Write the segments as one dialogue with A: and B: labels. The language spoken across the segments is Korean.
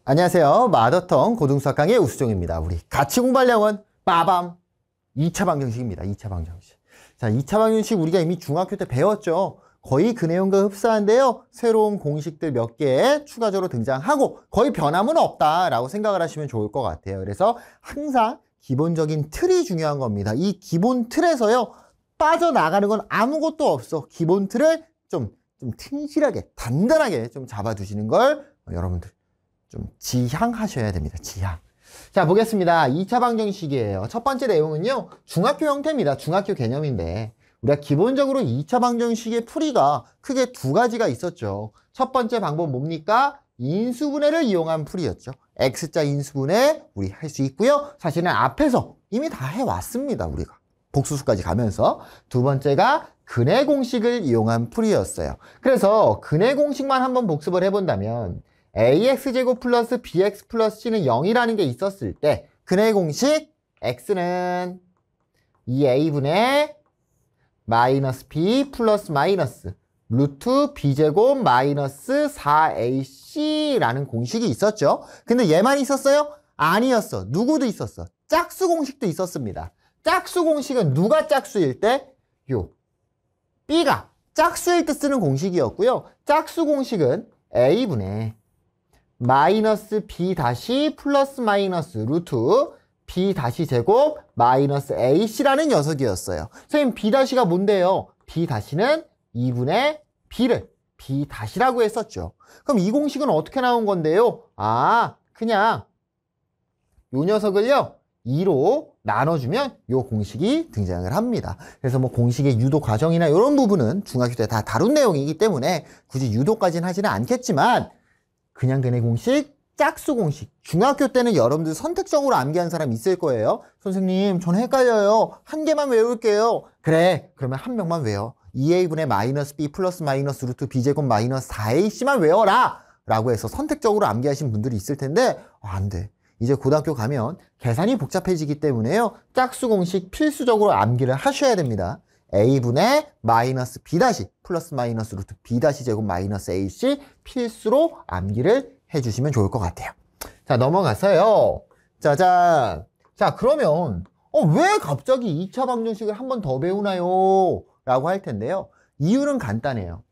A: 안녕하세요. 마더텅 고등수학 강의 우수종입니다. 우리 같이 공부할 영은 빠밤 2차 방정식입니다. 2차 방정식. 자, 2차 방정식 우리가 이미 중학교 때 배웠죠. 거의 그 내용과 흡사한데요. 새로운 공식들 몇 개 추가적으로 등장하고 거의 변함은 없다라고 생각을 하시면 좋을 것 같아요. 그래서 항상 기본적인 틀이 중요한 겁니다. 이 기본 틀에서요. 빠져나가는 건 아무것도 없어. 기본 틀을 좀 튼실하게 단단하게 좀 잡아두시는 걸 여러분들 좀 지향하셔야 됩니다. 지향. 자, 보겠습니다. 2차 방정식이에요. 첫 번째 내용은요. 중학교 형태입니다. 중학교 개념인데 우리가 기본적으로 2차 방정식의 풀이가 크게 두 가지가 있었죠. 첫 번째 방법 뭡니까? 인수분해를 이용한 풀이였죠. X자 인수분해 우리 할 수 있고요. 사실은 앞에서 이미 다 해왔습니다. 우리가. 복수수까지 가면서. 두 번째가 근해 공식을 이용한 풀이였어요. 그래서 근해 공식만 한번 복습을 해본다면 ax제곱 플러스 bx 플러스 c는 0이라는 게 있었을 때 근해 공식 x는 2a분의 마이너스 b 플러스 마이너스 루트 b제곱 마이너스 4ac라는 공식이 있었죠. 근데 얘만 있었어요? 아니었어. 누구도 있었어. 짝수 공식도 있었습니다. 짝수 공식은 누가 짝수일 때? b가 짝수일 때 쓰는 공식이었고요. 짝수 공식은 a분의 마이너스 b 다시 플러스 마이너스 루트 b 다시 제곱 마이너스 ac라는 녀석이었어요. 선생님 b 다시가 뭔데요? b 다시는 2분의 b를 b 다시라고 했었죠. 그럼 이 공식은 어떻게 나온 건데요? 그냥 요 녀석을요 2로 나눠주면 요 공식이 등장을 합니다. 그래서 뭐 공식의 유도 과정이나 이런 부분은 중학교 때 다 다룬 내용이기 때문에 굳이 유도까지는 하지는 않겠지만 그냥 근해 공식, 짝수 공식. 중학교 때는 여러분들 선택적으로 암기한 사람 있을 거예요. 선생님, 전 헷갈려요. 한 개만 외울게요. 그래, 그러면 한 명만 외워. 2a분의 마이너스 b 플러스 마이너스 루트 b제곱 마이너스 4ac만 외워라! 라고 해서 선택적으로 암기하신 분들이 있을 텐데 안 돼. 이제 고등학교 가면 계산이 복잡해지기 때문에요. 짝수 공식 필수적으로 암기를 하셔야 됩니다. a분의 마이너스 b 다시 플러스 마이너스 루트 b 다시 제곱 마이너스 ac 필수로 암기를 해주시면 좋을 것 같아요. 자, 넘어가서요. 짜잔. 자, 그러면 왜 갑자기 2차 방정식을 한 번 더 배우나요? 라고 할 텐데요. 이유는 간단해요.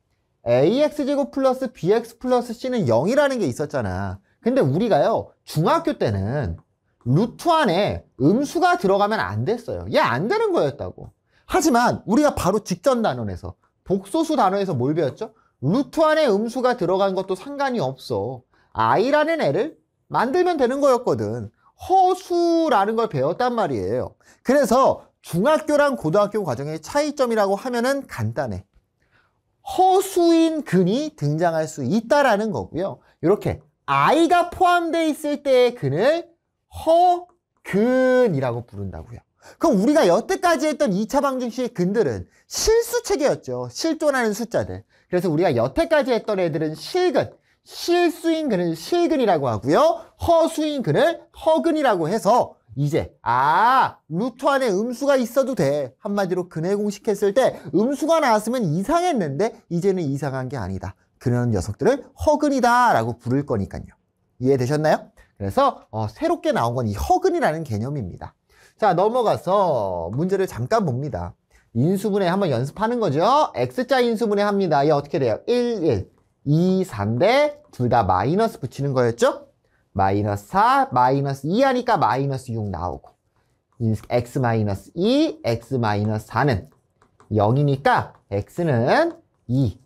A: ax제곱 플러스 bx 플러스 c는 0이라는 게 있었잖아. 근데 우리가요. 중학교 때는 루트 안에 음수가 들어가면 안 됐어요. 얘 안 되는 거였다고. 하지만 우리가 바로 직전 단원에서 복소수 단원에서 뭘 배웠죠? 루트 안에 음수가 들어간 것도 상관이 없어. i라는 애를 만들면 되는 거였거든. 허수라는 걸 배웠단 말이에요. 그래서 중학교랑 고등학교 과정의 차이점이라고 하면은 간단해. 허수인 근이 등장할 수 있다라는 거고요. 이렇게 i가 포함되어 있을 때의 근을 허근이라고 부른다고요. 그럼 우리가 여태까지 했던 2차 방정식의 근들은 실수체계였죠. 실존하는 숫자들. 그래서 우리가 여태까지 했던 애들은 실근, 실수인 근을 실근이라고 하고요. 허수인 근을 허근이라고 해서 이제 루트 안에 음수가 있어도 돼. 한마디로 근해 공식 했을 때 음수가 나왔으면 이상했는데 이제는 이상한 게 아니다. 그런 녀석들을 허근이다 라고 부를 거니까요. 이해되셨나요? 그래서 새롭게 나온 건 이 허근이라는 개념입니다. 자, 넘어가서 문제를 잠깐 봅니다. 인수분해 한번 연습하는 거죠. X자 인수분해 합니다. 이게 어떻게 돼요? 1, 1, 2, 3대 둘 다 마이너스 붙이는 거였죠? 마이너스 4, 마이너스 2 하니까 마이너스 6 나오고 X 마이너스 2, X 마이너스 4는 0이니까 X는 2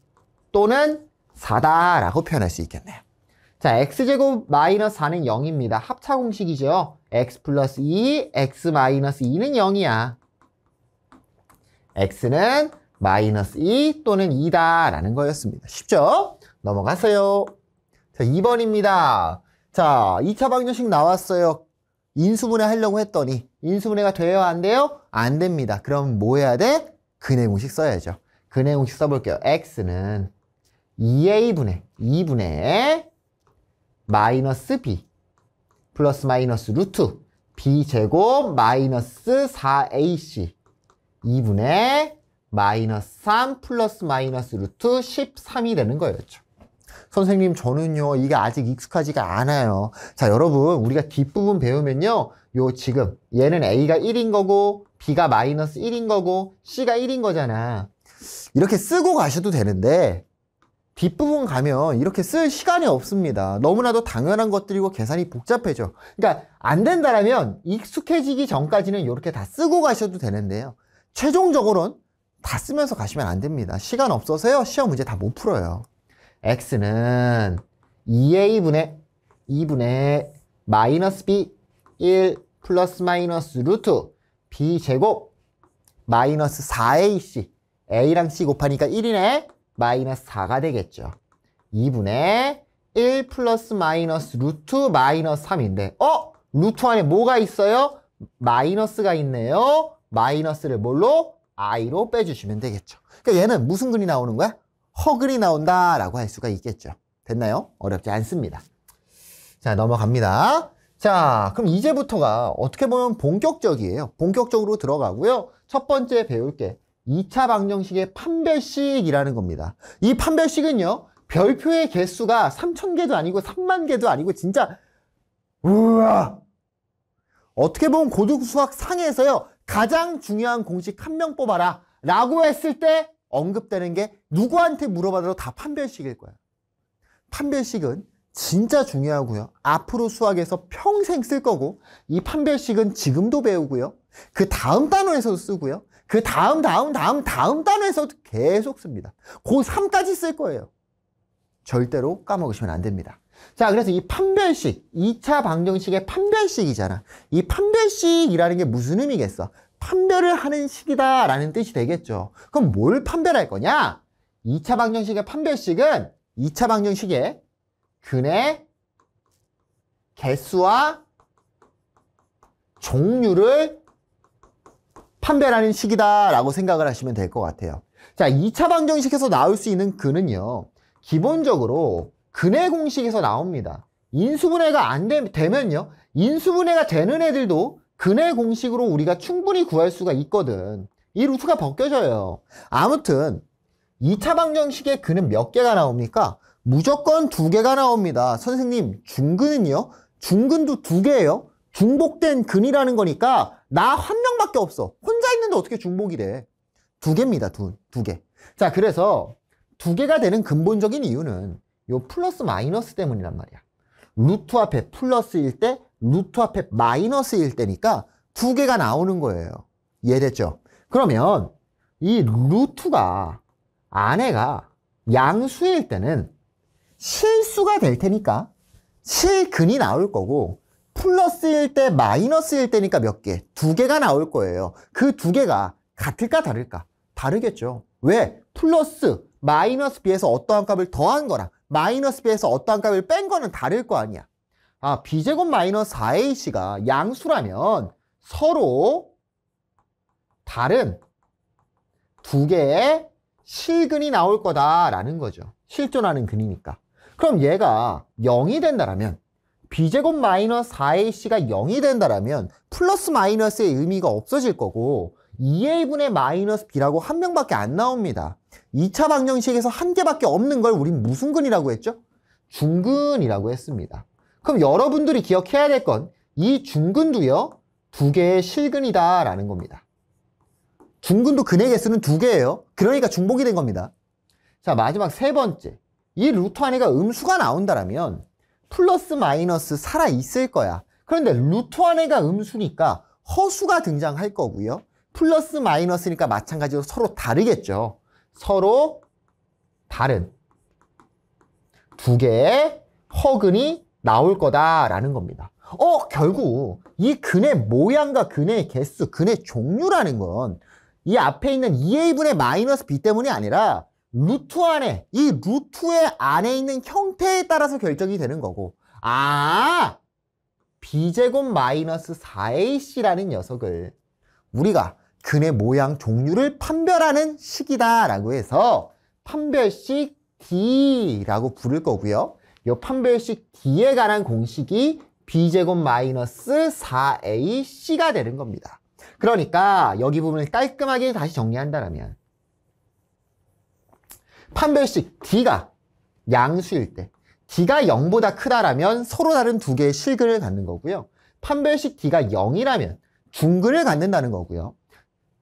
A: 또는 4다라고 표현할 수 있겠네요. 자, X제곱 마이너스 4는 0입니다. 합차 공식이죠. X 플러스 2, X 마이너스 2는 0이야. X는 마이너스 2 또는 2다 라는 거였습니다. 쉽죠? 넘어가세요. 자, 2번입니다. 자, 2차 방정식 나왔어요. 인수분해 하려고 했더니 인수분해가 돼요? 안 돼요? 안 됩니다. 그럼 뭐 해야 돼? 근해 공식 써야죠. 근해 공식 써볼게요. X는 2a분의 2분의 마이너스 b 플러스 마이너스 루트 b제곱 마이너스 4ac 2분의 마이너스 3 플러스 마이너스 루트 13이 되는 거였죠. 선생님 저는요 이게 아직 익숙하지가 않아요. 자 여러분 우리가 뒷부분 배우면요 요 지금 얘는 A가 1인 거고 B가 마이너스 1인 거고 C가 1인 거잖아. 이렇게 쓰고 가셔도 되는데 뒷부분 가면 이렇게 쓸 시간이 없습니다. 너무나도 당연한 것들이고 계산이 복잡해져. 그러니까 안 된다라면 익숙해지기 전까지는 이렇게 다 쓰고 가셔도 되는데요. 최종적으로는 다 쓰면서 가시면 안 됩니다. 시간 없어서요. 시험 문제 다 못 풀어요. x는 2a분의 마이너스 b 1 플러스 마이너스 루트 b 제곱 마이너스 4ac a랑 c 곱하니까 1이네. 마이너스 4가 되겠죠. 2분의 1 플러스 마이너스 루트 마이너스 3인데 루트 안에 뭐가 있어요? 마이너스가 있네요. 마이너스를 뭘로? i로 빼주시면 되겠죠. 그러니까 얘는 무슨 근이 나오는 거야? 허근이 나온다라고 할 수가 있겠죠. 됐나요? 어렵지 않습니다. 자, 넘어갑니다. 자, 그럼 이제부터가 어떻게 보면 본격적이에요. 본격적으로 들어가고요. 첫 번째 배울 게 2차 방정식의 판별식이라는 겁니다. 이 판별식은요. 별표의 개수가 3,000개도 아니고 3만 개도 아니고 진짜 우와! 어떻게 보면 고등수학 상에서요. 가장 중요한 공식 한 명 뽑아라 라고 했을 때 언급되는 게 누구한테 물어봐도 다 판별식일 거야. 판별식은 진짜 중요하고요. 앞으로 수학에서 평생 쓸 거고 이 판별식은 지금도 배우고요. 그 다음 단원에서도 쓰고요. 그 다음 단원에서도 계속 씁니다. 고3까지 쓸 거예요. 절대로 까먹으시면 안 됩니다. 자, 그래서 이 판별식, 2차 방정식의 판별식이잖아. 이 판별식이라는 게 무슨 의미겠어? 판별을 하는 식이다 라는 뜻이 되겠죠. 그럼 뭘 판별할 거냐? 2차 방정식의 판별식은 2차 방정식의 근의 개수와 종류를 판별하는 식이다 라고 생각을 하시면 될 것 같아요. 자, 2차 방정식에서 나올 수 있는 근은요. 기본적으로 근의 공식에서 나옵니다. 인수분해가 안 되면요. 인수분해가 되는 애들도 근의 공식으로 우리가 충분히 구할 수가 있거든. 이 루트가 벗겨져요. 아무튼 2차 방정식의 근은 몇 개가 나옵니까? 무조건 2개가 나옵니다. 선생님 중근은요? 중근도 2개예요. 중복된 근이라는 거니까 나 한 명밖에 없어. 혼자 있는데 어떻게 중복이 돼? 2개입니다. 2개. 자, 그래서 2개가 되는 근본적인 이유는 요 플러스 마이너스 때문이란 말이야. 루트 앞에 플러스일 때, 루트 앞에 마이너스일 때니까 2개가 나오는 거예요. 이해됐죠? 그러면 이 루트가 안에가 양수일 때는 실수가 될 테니까 실근이 나올 거고 플러스일 때 마이너스일 때니까 몇 개? 2개가 나올 거예요. 그 2개가 같을까 다를까? 다르겠죠. 왜? 플러스 마이너스 b에서 어떠한 값을 더한 거랑 마이너스 b에서 어떠한 값을 뺀 거는 다를 거 아니야. 아, b제곱 마이너스 4ac가 양수라면 서로 다른 2개의 실근이 나올 거다라는 거죠. 실존하는 근이니까. 그럼 얘가 0이 된다라면 b제곱 마이너스 4ac가 0이 된다라면 플러스 마이너스의 의미가 없어질 거고 2a분의 마이너스 b라고 한 명밖에 안 나옵니다. 2차 방정식에서 한 개밖에 없는 걸 우린 무슨 근이라고 했죠? 중근이라고 했습니다. 그럼 여러분들이 기억해야 될 건 이 중근도요 2개의 실근이다 라는 겁니다. 중근도 근의 개수는 2개예요. 그러니까 중복이 된 겁니다. 자, 마지막 세 번째. 이 루트 안에가 음수가 나온다라면 플러스 마이너스 살아있을 거야. 그런데 루트 안에가 음수니까 허수가 등장할 거고요. 플러스 마이너스니까 마찬가지로 서로 다르겠죠. 서로 다른 2개의 허근이 나올 거다라는 겁니다. 결국 이 근의 모양과 근의 개수, 근의 종류라는 건 이 앞에 있는 2a분의 마이너스 b 때문이 아니라 루트 안에, 이 루트의 안에 있는 형태에 따라서 결정이 되는 거고 b제곱 마이너스 4ac라는 녀석을 우리가 근의 모양, 종류를 판별하는 식이다라고 해서 판별식 D라고 부를 거고요. 이 판별식 D에 관한 공식이 b제곱 마이너스 4ac가 되는 겁니다. 그러니까 여기 부분을 깔끔하게 다시 정리한다면 판별식 D가 양수일 때. D가 0보다 크다라면 서로 다른 두 개의 실근을 갖는 거고요. 판별식 D가 0이라면 중근을 갖는다는 거고요.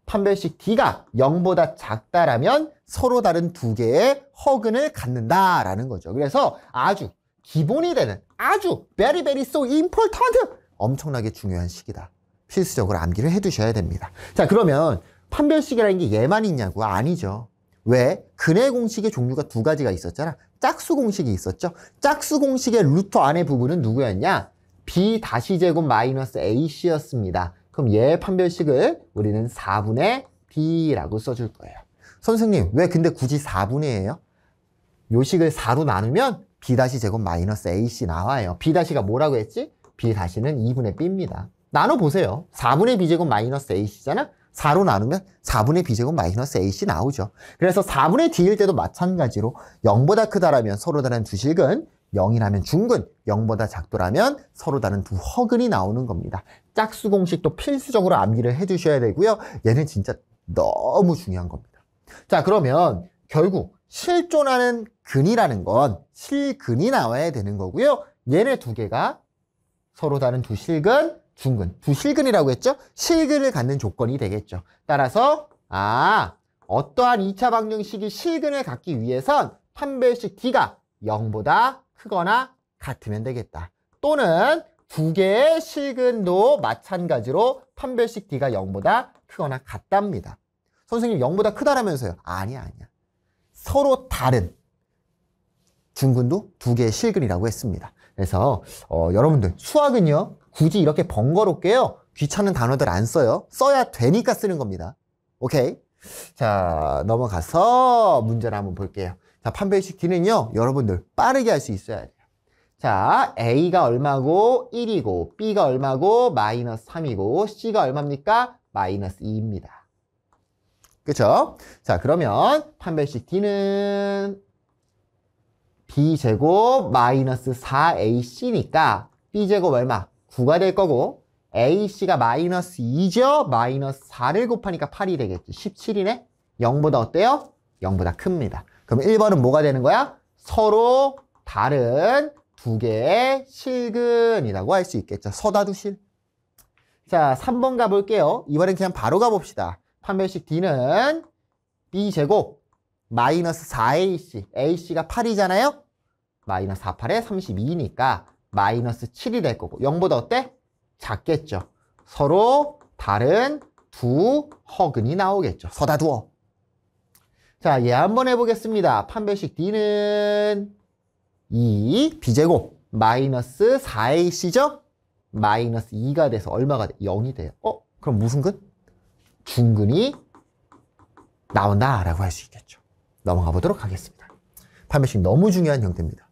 A: 판별식 D가 0보다 작다라면 서로 다른 두 개의 허근을 갖는다라는 거죠. 그래서 아주 기본이 되는 아주 very very so important 엄청나게 중요한 식이다. 필수적으로 암기를 해두셔야 됩니다. 자, 그러면 판별식이라는 게 얘만 있냐고? 아니죠. 왜? 근의 공식의 종류가 두 가지가 있었잖아. 짝수 공식이 있었죠. 짝수 공식의 루트 안의 부분은 누구였냐? b 다시 제곱 마이너스 ac였습니다. 그럼 얘 판별식을 우리는 4분의 b라고 써줄 거예요. 선생님, 왜 근데 굳이 4분의예요? 요 식을 4로 나누면 b 다시 제곱 마이너스 ac 나와요. b 다시가 뭐라고 했지? b 다시는 2분의 b입니다. 나눠보세요. 4분의 b제곱 마이너스 ac잖아? 4로 나누면 4분의 b제곱 마이너스 ac 나오죠. 그래서 4분의 d일 때도 마찬가지로 0보다 크다라면 서로 다른 두 식은 0이라면 중근, 0보다 작더라면 서로 다른 두 허근이 나오는 겁니다. 짝수 공식도 필수적으로 암기를 해주셔야 되고요. 얘는 진짜 너무 중요한 겁니다. 자, 그러면 결국 실존하는 근이라는 건 실근이 나와야 되는 거고요. 얘네 두 개가 서로 다른 두 실근, 중근, 두 실근이라고 했죠? 실근을 갖는 조건이 되겠죠. 따라서 어떠한 2차 방정식이 실근을 갖기 위해선 판별식 D가 0보다 크거나 같으면 되겠다. 또는 두 개의 실근도 마찬가지로 판별식 D가 0보다 크거나 같답니다. 선생님 0보다 크다라면서요? 아니야. 서로 다른 중근도 두 개의 실근이라고 했습니다. 그래서 여러분들 수학은요 굳이 이렇게 번거롭게요 귀찮은 단어들 안 써요. 써야 되니까 쓰는 겁니다. 오케이? 자, 넘어가서 문제를 한번 볼게요. 자, 판별식 D는요 여러분들 빠르게 할 수 있어야 돼요. 자, A가 얼마고 1이고 B가 얼마고 마이너스 3이고 C가 얼마입니까? 마이너스 2입니다. 그쵸? 자, 그러면 판별식 D는 B제곱 마이너스 4AC니까 B제곱 얼마? 9가 될 거고 AC가 마이너스 2죠? 마이너스 4를 곱하니까 8이 되겠지. 17이네? 0보다 어때요? 0보다 큽니다. 그럼 1번은 뭐가 되는 거야? 서로 다른 두 개의 실근이라고 할 수 있겠죠. 서다두실. 자, 3번 가볼게요. 이번엔 그냥 바로 가봅시다. 판별식 D는 B제곱 마이너스 4AC, AC가 8이잖아요? 마이너스 4, 8에 32니까 마이너스 7이 될 거고 0보다 어때? 작겠죠. 서로 다른 두 허근이 나오겠죠. 서다 두어. 자, 얘 한번 해보겠습니다. 판별식 D는 2 B제곱 마이너스 4AC죠? 마이너스 2가 돼서 얼마가 돼? 0이 돼요. 그럼 무슨 근? 중근이 나온다라고 할 수 있겠죠. 넘어가 보도록 하겠습니다. 판별식 너무 중요한 형태입니다.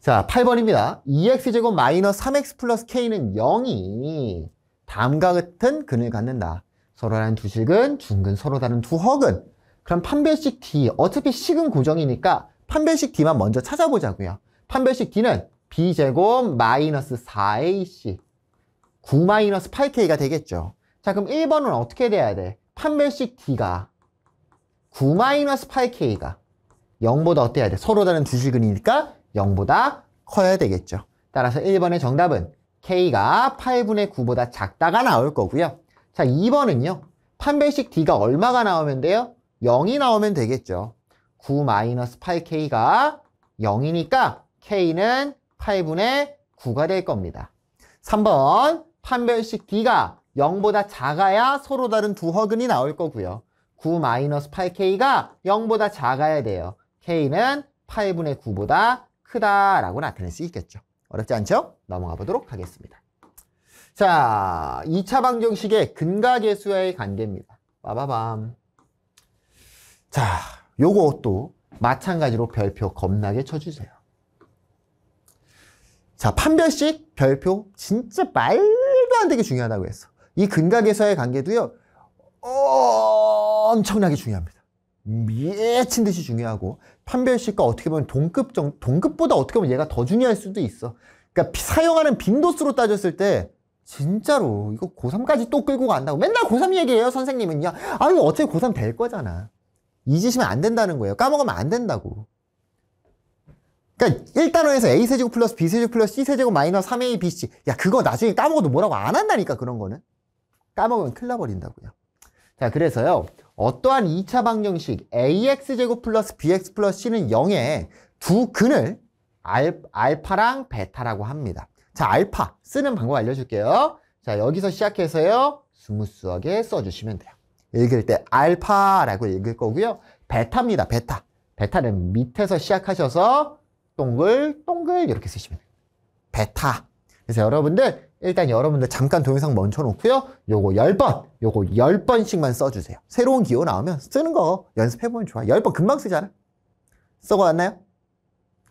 A: 자, 8번입니다. 2x제곱 마이너스 3x 플러스 k는 0이 다음과 같은 근을 갖는다. 서로 다른 두 식은 중근, 서로 다른 두 허근. 그럼 판별식 D, 어차피 식은 고정이니까 판별식 D만 먼저 찾아보자고요. 판별식 D는 B제곱 마이너스 4AC 9 마이너스 8K가 되겠죠. 자, 그럼 1번은 어떻게 돼야 돼? 판별식 D가 9 마이너스 8K가 0보다 어때야 돼? 서로 다른 두 식은이니까 0보다 커야 되겠죠. 따라서 1번의 정답은 K가 8분의 9보다 작다가 나올 거고요. 자, 2번은요. 판별식 D가 얼마가 나오면 돼요? 0이 나오면 되겠죠. 9 마이너스 8K가 0이니까 K는 8분의 9가 될 겁니다. 3번 판별식 D가 0보다 작아야 서로 다른 두 허근이 나올 거고요. 9 마이너스 8K가 0보다 작아야 돼요. K는 8분의 9보다 크다라고 나타낼 수 있겠죠. 어렵지 않죠? 넘어가 보도록 하겠습니다. 자, 2차 방정식의 근과 계수와의 관계입니다. 빠바밤. 자, 요것도 마찬가지로 별표 겁나게 쳐주세요. 자, 판별식 별표 진짜 말도 안 되게 중요하다고 했어. 이 근과 계수와의 관계도요 엄청나게 중요합니다. 미친 듯이 중요하고 판별식과 어떻게 보면 동급보다 어떻게 보면 얘가 더 중요할 수도 있어. 그러니까 사용하는 빈도수로 따졌을 때 진짜로 이거 고3까지 또 끌고 간다고 맨날 고3 얘기해요. 선생님은요. 이거 어차피 고3 될 거잖아. 잊으시면 안 된다는 거예요. 까먹으면 안 된다고. 그러니까 1단원에서 A세제곱 플러스 B세제곱 플러스 C세제곱 마이너스 3A, BC. 야, 그거 나중에 까먹어도 뭐라고 안 한다니까, 그런 거는. 까먹으면 큰일 나버린다고요. 자, 그래서요. 어떠한 2차 방정식 AX제곱 플러스 BX 플러스 C는 0의 두 근을 알파랑 베타라고 합니다. 자, 알파 쓰는 방법 알려줄게요. 자, 여기서 시작해서요. 스무스하게 써주시면 돼요. 읽을 때 알파라고 읽을 거고요. 베타입니다. 베타. 베타는 밑에서 시작하셔서 동글 이렇게 쓰시면 돼요. 베타. 그래서 여러분들 일단 여러분들 잠깐 동영상 멈춰놓고요. 요거 10번씩만 써주세요. 새로운 기호 나오면 쓰는 거 연습해보면 좋아. 10번 금방 쓰잖아. 쓰고 왔나요?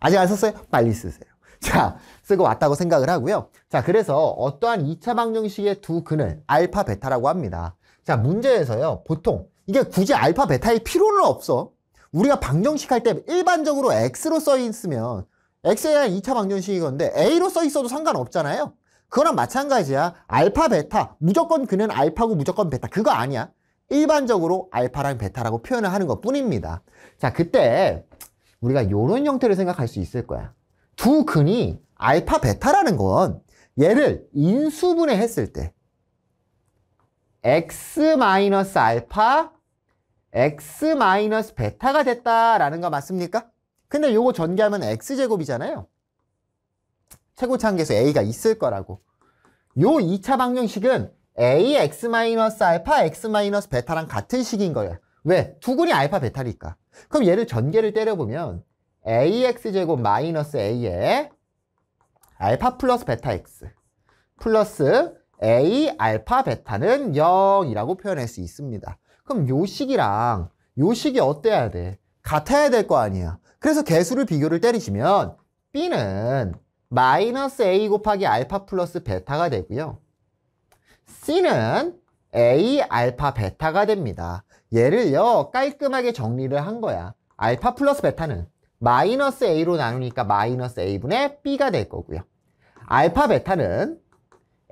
A: 아직 안 썼어요? 빨리 쓰세요. 자, 쓰고 왔다고 생각을 하고요. 자, 그래서 어떠한 2차 방정식의 두 근을 알파, 베타라고 합니다. 자, 문제에서요. 보통 이게 굳이 알파, 베타일 필요는 없어. 우리가 방정식 할 때 일반적으로 X로 써 있으면 X에 대한 2차 방정식이건데 A로 써 있어도 상관없잖아요. 그거랑 마찬가지야. 알파, 베타. 무조건 그는 알파고 무조건 베타. 그거 아니야. 일반적으로 알파랑 베타라고 표현을 하는 것 뿐입니다. 자, 그때 우리가 이런 형태를 생각할 수 있을 거야. 두 근이 알파, 베타라는 건 얘를 인수분해 했을 때 X-알파, X-베타가 됐다라는 거 맞습니까? 근데 요거 전개하면 X제곱이잖아요. 최고차항계수 A가 있을 거라고. 요 2차 방정식은 AX-알파, X-베타랑 같은 식인 거예요. 왜? 두 근이 알파, 베타니까. 그럼 얘를 전개를 때려보면 AX제곱 마이너스 A에 알파 플러스 베타 X 플러스 A 알파 베타는 0이라고 표현할 수 있습니다. 그럼 요 식이랑 요 식이 어때야 돼? 같아야 될 거 아니야. 그래서 개수를 비교를 때리시면 B는 마이너스 A 곱하기 알파 플러스 베타가 되고요. C는 A 알파 베타가 됩니다. 얘를요 깔끔하게 정리를 한 거야. 알파 플러스 베타는 마이너스 A로 나누니까 마이너스 A분의 B가 될 거고요. 알파 베타는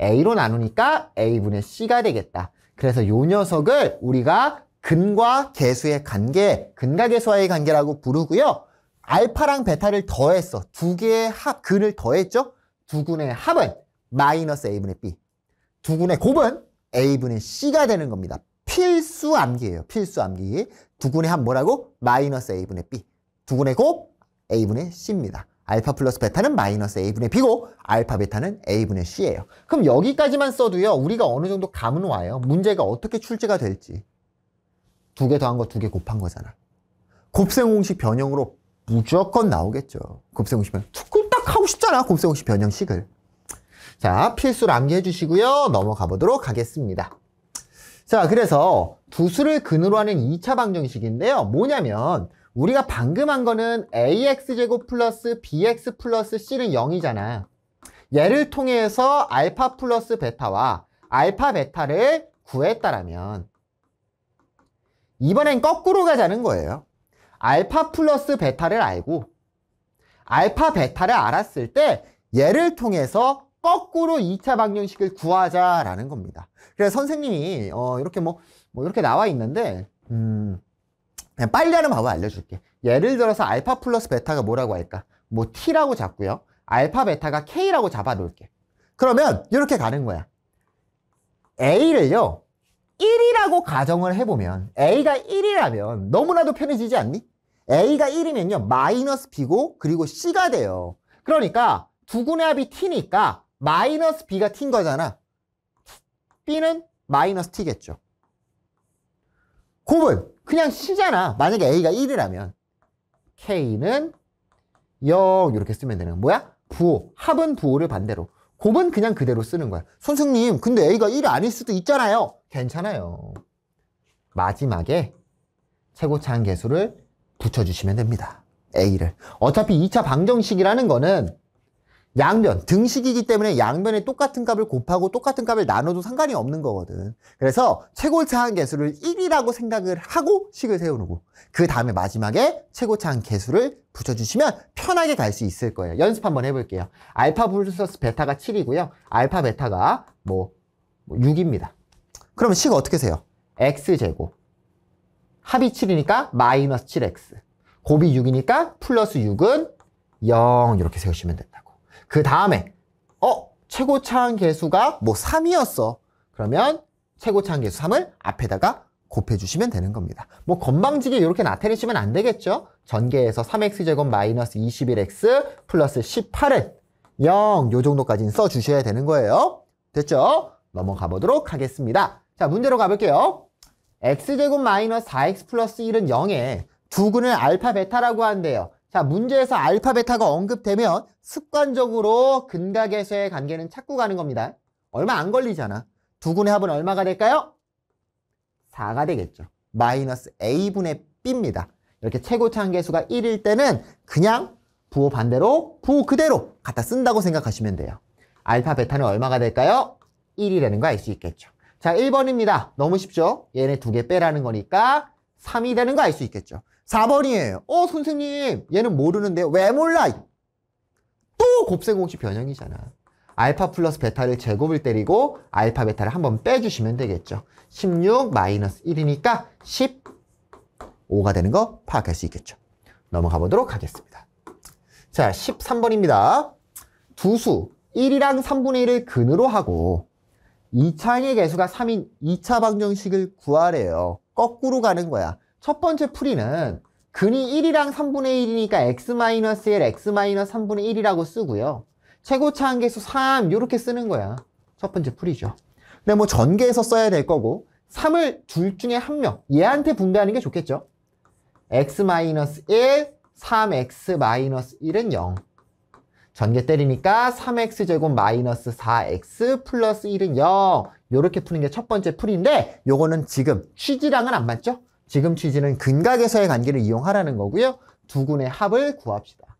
A: A로 나누니까 A분의 C가 되겠다. 그래서 요 녀석을 우리가 근과 개수의 관계, 근과 개수와의 관계라고 부르고요. 알파랑 베타를 더했어. 두 개의 근을 더했죠? 두 근의 합은 마이너스 A분의 B. 두 근의 곱은 A분의 C가 되는 겁니다. 필수 암기예요. 필수 암기. 두 근의 합 뭐라고? 마이너스 A분의 B. 두 근의 곱 A분의 C입니다. 알파 플러스 베타는 마이너스 A분의 B고 알파 베타는 A분의 C예요. 그럼 여기까지만 써도요. 우리가 어느 정도 감은 와요. 문제가 어떻게 출제가 될지. 두 개 더한 거 두 개 곱한 거잖아. 곱셈공식 변형으로 무조건 나오겠죠. 곱셈공식 변형. 딱 하고 싶잖아. 곱셈공식 변형식을. 자, 필수로 암기해 주시고요. 넘어가 보도록 하겠습니다. 자, 그래서 두 수를 근으로 하는 2차 방정식인데요. 뭐냐면 우리가 방금 한 거는 AX제곱 플러스 BX 플러스 C는 0이잖아. 얘를 통해서 알파 플러스 베타와 알파 베타를 구했다라면 이번엔 거꾸로 가자는 거예요. 알파 플러스 베타를 알고 알파 베타를 알았을 때 얘를 통해서 거꾸로 2차 방정식을 구하자라는 겁니다. 그래서 선생님이 이렇게 이렇게 나와 있는데 그냥 빨리 하는 방법 알려줄게. 예를 들어서 알파 플러스 베타가 뭐라고 할까? 뭐 T라고 잡고요. 알파 베타가 K라고 잡아놓을게. 그러면 이렇게 가는 거야. A를요 1이라고 가정을 해보면 A가 1이라면 너무나도 편해지지 않니? A가 1이면요 마이너스 B고 그리고 C가 돼요. 그러니까 두 군의 합이 T니까 마이너스 B가 T인 거잖아. B는 마이너스 T겠죠. 곱은 그냥 C잖아. 만약에 A가 1이라면 K는 0 이렇게 쓰면 되는 거야. 뭐야? 부호. 합은 부호를 반대로. 곱은 그냥 그대로 쓰는 거야. 선생님 근데 A가 1이 아닐 수도 있잖아요. 괜찮아요. 마지막에 최고차항 계수를 붙여주시면 됩니다. A를. 어차피 2차 방정식이라는 거는 양변, 등식이기 때문에 양변에 똑같은 값을 곱하고 똑같은 값을 나눠도 상관이 없는 거거든. 그래서 최고차항 계수를 1이라고 생각을 하고 식을 세우고 그 다음에 마지막에 최고차항 계수를 붙여주시면 편하게 갈 수 있을 거예요. 연습 한번 해볼게요. 알파 플러스 베타가 7이고요. 알파 베타가 6입니다. 그러면 식을 어떻게 세요? x제곱. 합이 7이니까 마이너스 7x. 곱이 6이니까 플러스 6은 0 이렇게 세우시면 된다고. 그 다음에 최고차항 계수가 뭐 3이었어. 그러면 최고차항 계수 3을 앞에다가 곱해주시면 되는 겁니다. 뭐 건방지게 이렇게 나타내시면 안 되겠죠. 전개해서 3x제곱 마이너스 21x 플러스 18은 0 요 정도까지는 써주셔야 되는 거예요. 됐죠? 넘어가 보도록 하겠습니다. 자, 문제로 가볼게요. x제곱 마이너스 4x 플러스 1은 0에 두근을 알파 베타라고 한대요. 자, 문제에서 알파 베타가 언급되면 습관적으로 근각에서의 관계는 찾고 가는 겁니다. 얼마 안 걸리잖아. 두근의 합은 얼마가 될까요? 4가 되겠죠. 마이너스 a분의 b입니다. 이렇게 최고차항 계수가 1일 때는 그냥 부호 반대로 부호 그대로 갖다 쓴다고 생각하시면 돼요. 알파 베타는 얼마가 될까요? 1이라는 거 알 수 있겠죠. 자, 1번입니다. 너무 쉽죠? 얘네 두 개 빼라는 거니까 3이 되는 거 알 수 있겠죠. 4번이에요. 선생님 얘는 모르는데요. 왜 몰라? 또 곱셈 공식 변형이잖아. 알파 플러스 베타를 제곱을 때리고 알파 베타를 한번 빼주시면 되겠죠. 16 마이너스 1이니까 15가 되는 거 파악할 수 있겠죠. 넘어가 보도록 하겠습니다. 자, 13번입니다. 두수 1이랑 3분의 1을 근으로 하고 2차항의 개수가 3인 2차 방정식을 구하래요. 거꾸로 가는 거야. 첫 번째 풀이는 근이 1이랑 3분의 1이니까 x-1, x-3분의 1이라고 쓰고요. 최고차항 계수 3 이렇게 쓰는 거야. 첫 번째 풀이죠. 근데 뭐 전개해서 써야 될 거고 3을 둘 중에 한 명 얘한테 분배하는 게 좋겠죠. x-1, 3x-1은 0. 전개 때리니까 3x제곱 마이너스 4x 플러스 1은 0. 이렇게 푸는 게 첫 번째 풀인데 요거는 지금 취지랑은 안 맞죠? 지금 취지는 근각에서의 관계를 이용하라는 거고요. 두근의 합을 구합시다.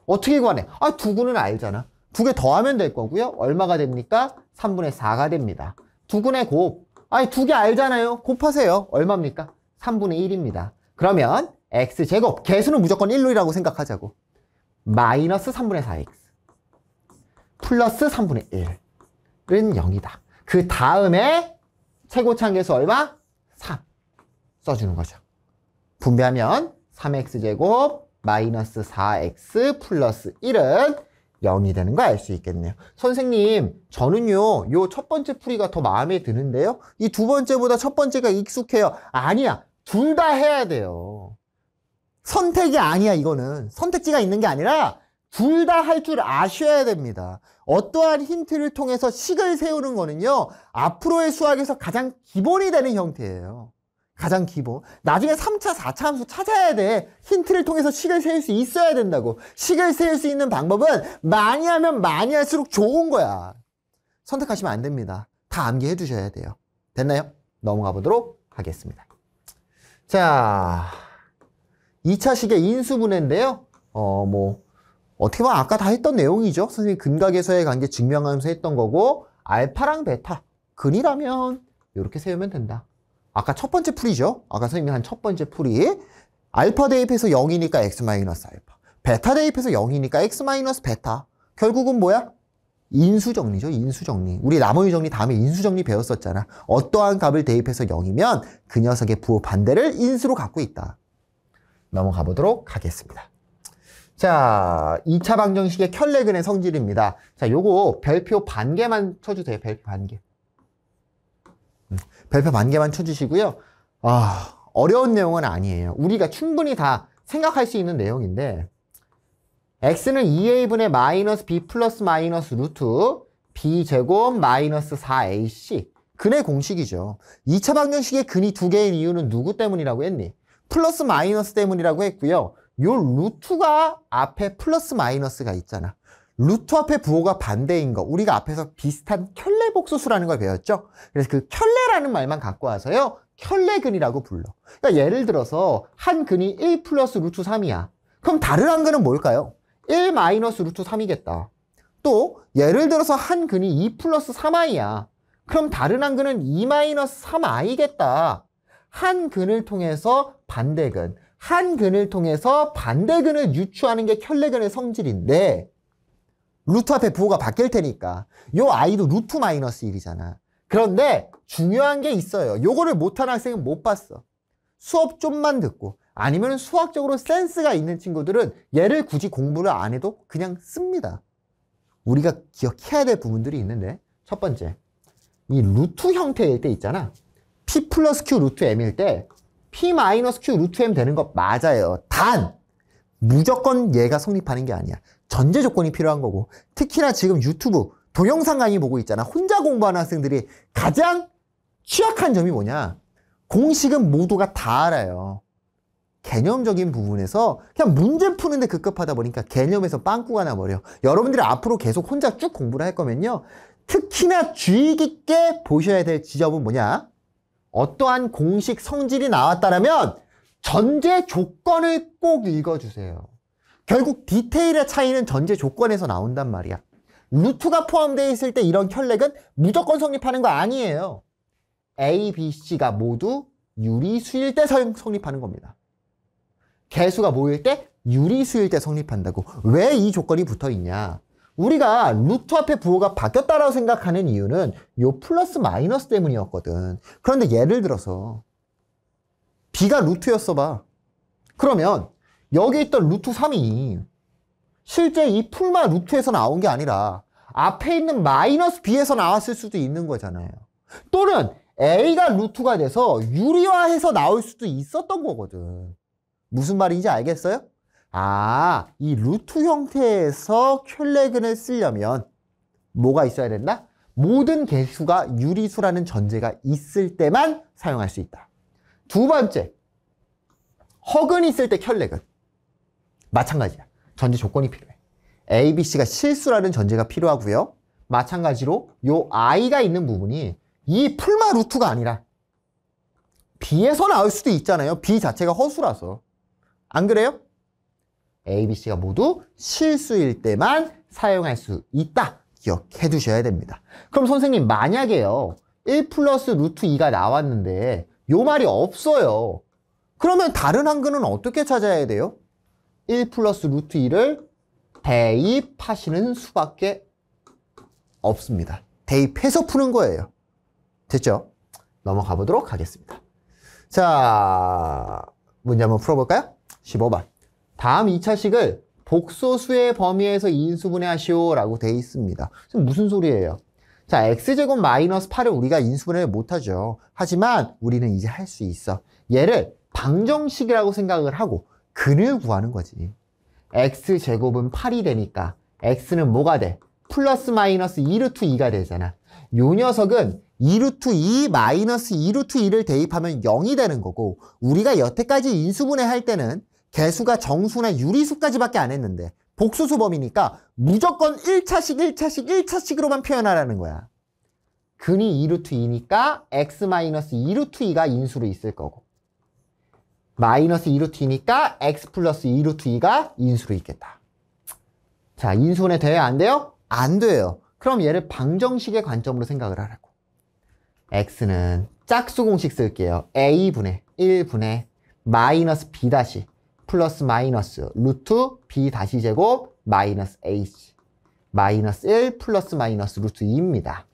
A: 어떻게 구하네? 두근은 알잖아. 두 개 더하면 될 거고요. 얼마가 됩니까? 3분의 4가 됩니다. 두근의 곱. 두 개 알잖아요. 곱하세요. 얼마입니까? 3분의 1입니다. 그러면 x제곱. 개수는 무조건 1로라고 생각하자고. 마이너스 3분의 4x. 플러스 3분의 1은 0이다. 그 다음에 최고차항 계수 얼마? 3. 써주는 거죠. 분배하면 3x제곱 마이너스 4x 플러스 1은 0이 되는 거 알 수 있겠네요. 선생님, 저는요, 요 첫 번째 풀이가 더 마음에 드는데요. 이 두 번째보다 첫 번째가 익숙해요. 아니야. 둘 다 해야 돼요. 선택이 아니야, 이거는. 선택지가 있는 게 아니라 둘 다 할 줄 아셔야 됩니다. 어떠한 힌트를 통해서 식을 세우는 거는요, 앞으로의 수학에서 가장 기본이 되는 형태예요. 가장 기본. 나중에 3차, 4차 함수 찾아야 돼. 힌트를 통해서 식을 세울 수 있어야 된다고. 식을 세울 수 있는 방법은 많이 하면 많이 할수록 좋은 거야. 선택하시면 안 됩니다. 다 암기해 두셔야 돼요. 됐나요? 넘어가 보도록 하겠습니다. 자, 2차식의 인수분해인데요. 어떻게 보면 아까 다 했던 내용이죠. 선생님 근각에서의 관계 증명하면서 했던 거고, 알파랑 베타, 근이라면 이렇게 세우면 된다. 아까 첫 번째 풀이죠. 아까 선생님이 한 첫 번째 풀이. 알파 대입해서 0이니까 x 마이너스 알파. 베타 대입해서 0이니까 x 마이너스 베타. 결국은 뭐야? 인수정리죠. 인수정리. 우리 나머지 정리 다음에 인수정리 배웠었잖아. 어떠한 값을 대입해서 0이면 그 녀석의 부호 반대를 인수로 갖고 있다. 넘어가 보도록 하겠습니다. 자, 2차 방정식의 켤레근의 성질입니다. 자, 요거 별표 반개만 쳐주세요. 별표 반개. 별표 반개만 쳐주시고요. 어려운 내용은 아니에요. 우리가 충분히 다 생각할 수 있는 내용인데, x는 2a분의 마이너스 b 플러스 마이너스 루트 b 제곱 마이너스 4ac. 근의 공식이죠. 2차 방정식의 근이 두 개인 이유는 누구 때문이라고 했니? 플러스 마이너스 때문이라고 했고요. 요 루트가 앞에 플러스 마이너스가 있잖아. 루트 앞에 부호가 반대인 거, 우리가 앞에서 비슷한 켤레복소수라는 걸 배웠죠? 그래서 그 켤레라는 말만 갖고 와서요, 켤레근이라고 불러. 그러니까 예를 들어서 한 근이 1 플러스 루트 3이야. 그럼 다른 한 근은 뭘까요? 1 마이너스 루트 3이겠다. 또 예를 들어서 한 근이 2 플러스 3i야. 그럼 다른 한 근은 2 마이너스 3i겠다. 한 근을 통해서 반대근, 한 근을 통해서 반대근을 유추하는 게 켤레근의 성질인데, 루트 앞에 부호가 바뀔 테니까 요 i도 루트 마이너스 1이잖아. 그런데 중요한 게 있어요. 요거를 못하는 학생은 못 봤어. 수업 좀만 듣고 아니면 수학적으로 센스가 있는 친구들은 얘를 굳이 공부를 안 해도 그냥 씁니다. 우리가 기억해야 될 부분들이 있는데, 첫 번째, 이 루트 형태일 때 있잖아. P 플러스 Q 루트 M일 때 P 마이너스 Q 루트 M 되는 거 맞아요. 단 무조건 얘가 성립하는 게 아니야. 전제 조건이 필요한 거고, 특히나 지금 유튜브 동영상 강의 보고 있잖아. 혼자 공부하는 학생들이 가장 취약한 점이 뭐냐? 공식은 모두가 다 알아요. 개념적인 부분에서 그냥 문제 푸는데 급급하다 보니까 개념에서 빵꾸가 나버려. 여러분들이 앞으로 계속 혼자 쭉 공부를 할 거면요, 특히나 주의 깊게 보셔야 될 지점은 뭐냐? 어떠한 공식 성질이 나왔다면 전제 조건을 꼭 읽어주세요. 결국 디테일의 차이는 전제 조건에서 나온단 말이야. 루트가 포함되어 있을 때 이런 혈렉은 무조건 성립하는 거 아니에요. A, B, C가 모두 유리수일 때 성립하는 겁니다. 개수가 모일 때 유리수일 때 성립한다고. 왜 이 조건이 붙어 있냐? 우리가 루트 앞에 부호가 바뀌었다라고 생각하는 이유는 요 플러스 마이너스 때문이었거든. 그런데 예를 들어서 B가 루트였어 봐. 그러면 여기 있던 루트 3이 실제 이 풀마 루트에서 나온 게 아니라 앞에 있는 마이너스 B에서 나왔을 수도 있는 거잖아요. 또는 A가 루트가 돼서 유리화해서 나올 수도 있었던 거거든. 무슨 말인지 알겠어요? 아, 이 루트 형태에서 켈레근을 쓰려면 뭐가 있어야 된다? 모든 개수가 유리수라는 전제가 있을 때만 사용할 수 있다. 두 번째, 허근이 있을 때 켈레근. 마찬가지야. 전제 조건이 필요해. A, B, C가 실수라는 전제가 필요하고요. 마찬가지로 요 I가 있는 부분이 이 풀마 루트가 아니라 B에서 나올 수도 있잖아요. B 자체가 허수라서. 안 그래요? A, B, C가 모두 실수일 때만 사용할 수 있다. 기억해 두셔야 됩니다. 그럼 선생님, 만약에요 1 플러스 루트 2가 나왔는데 요 말이 없어요. 그러면 다른 한글은 어떻게 찾아야 돼요? 1 플러스 루트 2를 대입하시는 수밖에 없습니다. 대입해서 푸는 거예요. 됐죠? 넘어가 보도록 하겠습니다. 자, 문제 한번 풀어볼까요? 15번. 다음 2차식을 복소수의 범위에서 인수분해하시오 라고 되어 있습니다. 무슨 소리예요? 자, x제곱 마이너스 8을 우리가 인수분해를 못하죠. 하지만 우리는 이제 할 수 있어. 얘를 방정식이라고 생각을 하고 근을 구하는 거지. x제곱은 8이 되니까 x는 뭐가 돼? 플러스 마이너스 2루트 2가 되잖아. 요 녀석은 2루트 2 마이너스 2루트 2를 대입하면 0이 되는 거고, 우리가 여태까지 인수분해 할 때는 개수가 정수나 유리수까지밖에 안 했는데 복수수 범위니까 무조건 1차식으로만 표현하라는 거야. 근이 2루트 2니까 x 마이너스 2루트 2가 인수로 있을 거고, 마이너스 2루트 2니까 x 플러스 2루트 2가 인수로 있겠다. 자, 인수분해 돼요? 안 돼요? 안 돼요. 그럼 얘를 방정식의 관점으로 생각을 하라고. x는 짝수 공식 쓸게요. a분의 1분의 마이너스 b 다시 플러스 마이너스 루트 b 다시 제곱 마이너스 ac 마이너스 1 플러스 마이너스 루트 2입니다.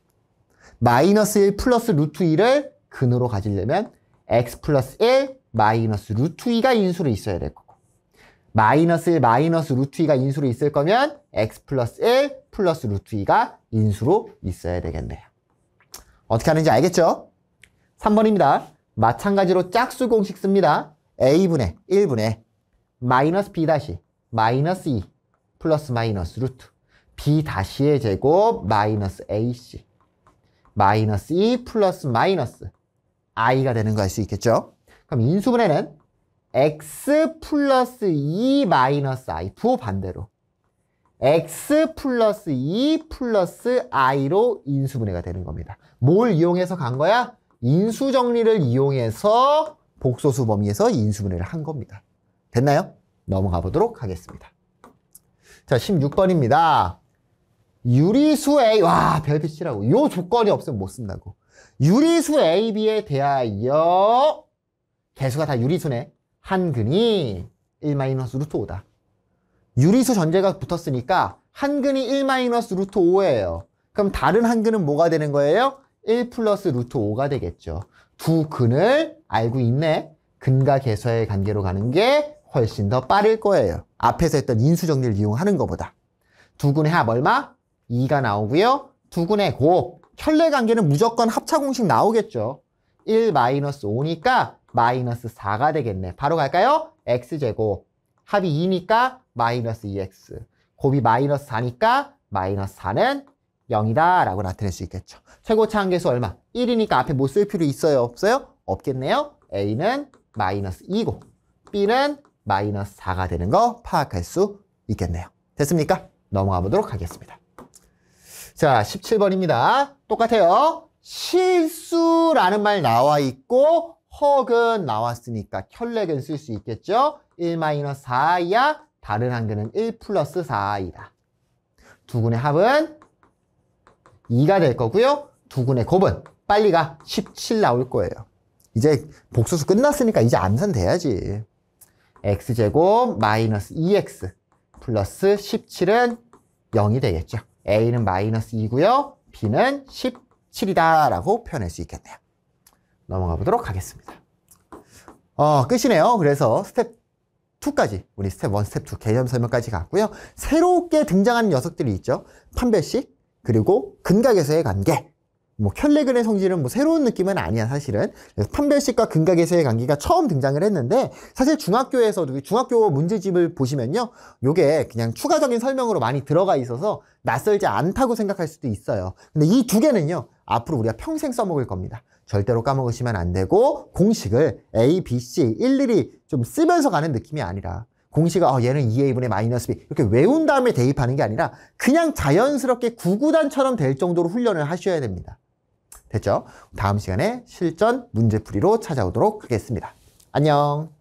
A: 마이너스 1 플러스 루트 2를 근으로 가지려면 x 플러스 1 마이너스 루트 2가 인수로 있어야 될 거고, 마이너스 1 마이너스 루트 2가 인수로 있을 거면 x 플러스 1 플러스 루트 2가 인수로 있어야 되겠네요. 어떻게 하는지 알겠죠? 3번입니다. 마찬가지로 짝수 공식 씁니다. a분의 1분의 마이너스 b 다시 마이너스 2 플러스 마이너스 루트 b 다시의 제곱 마이너스 ac 마이너스 2 플러스 마이너스 i가 되는 거 알 수 있겠죠? 그럼 인수분해는 x 플러스 2 마이너스 i, 부호 반대로 x 플러스 2 플러스 i로 인수분해가 되는 겁니다. 뭘 이용해서 간 거야? 인수정리를 이용해서 복소수 범위에서 인수분해를 한 겁니다. 됐나요? 넘어가 보도록 하겠습니다. 자, 16번입니다. 유리수 A, 와, 별빛 치라고. 요 조건이 없으면 못 쓴다고. 유리수 A, B에 대하여 개수가 다 유리수네. 한 근이 1-루트 5다. 유리수 전제가 붙었으니까 한 근이 1-루트 5예요. 그럼 다른 한 근은 뭐가 되는 거예요? 1 플러스 루트 5가 되겠죠. 두 근을 알고 있네. 근과 계수의 관계로 가는 게 훨씬 더 빠를 거예요. 앞에서 했던 인수정리를 이용하는 것보다. 두근의 합 얼마? 2가 나오고요. 두근의 곱. 혈례관계는 무조건 합차공식 나오겠죠. 1-5니까 마이너스 4가 되겠네. 바로 갈까요? x제곱. 합이 2니까 마이너스 2x. 곱이 마이너스 4니까 마이너스 4는 0이다 라고 나타낼 수 있겠죠. 최고차 한계수 얼마? 1이니까 앞에 뭐 쓸 필요 있어요? 없어요? 없겠네요. a는 마이너스 2고 b는 마이너스 4가 되는 거 파악할 수 있겠네요. 됐습니까? 넘어가 보도록 하겠습니다. 자, 17번입니다. 똑같아요. 실수라는 말 나와 있고 허근 나왔으니까 혈렉은 쓸 수 있겠죠. 1-4i야. 다른 한근은 1 플러스 4i다. 두근의 합은 2가 될 거고요. 두근의 곱은 빨리 가 17 나올 거예요. 이제 복수수 끝났으니까 이제 암산돼야지. x제곱 마이너스 2x 플러스 17은 0이 되겠죠. a는 마이너스 2고요. b는 17이다 라고 표현할 수 있겠네요. 넘어가 보도록 하겠습니다. 끝이네요. 그래서 스텝 2까지 우리 스텝 1, 스텝 2 개념 설명까지 갔고요. 새롭게 등장하는 녀석들이 있죠. 판별식 그리고 근각에서의 관계. 뭐 혈례근의 성질은 뭐 새로운 느낌은 아니야 사실은. 그래서 판별식과 근각에서의 관계가 처음 등장을 했는데 사실 중학교에서도 중학교 문제집을 보시면요. 요게 그냥 추가적인 설명으로 많이 들어가 있어서 낯설지 않다고 생각할 수도 있어요. 근데 이 두 개는요. 앞으로 우리가 평생 써먹을 겁니다. 절대로 까먹으시면 안 되고 공식을 A, B, C 일일이 좀 쓰면서 가는 느낌이 아니라 공식을 얘는 2a분의 마이너스 b 이렇게 외운 다음에 대입하는 게 아니라 그냥 자연스럽게 구구단처럼 될 정도로 훈련을 하셔야 됩니다. 됐죠? 다음 시간에 실전 문제풀이로 찾아오도록 하겠습니다. 안녕.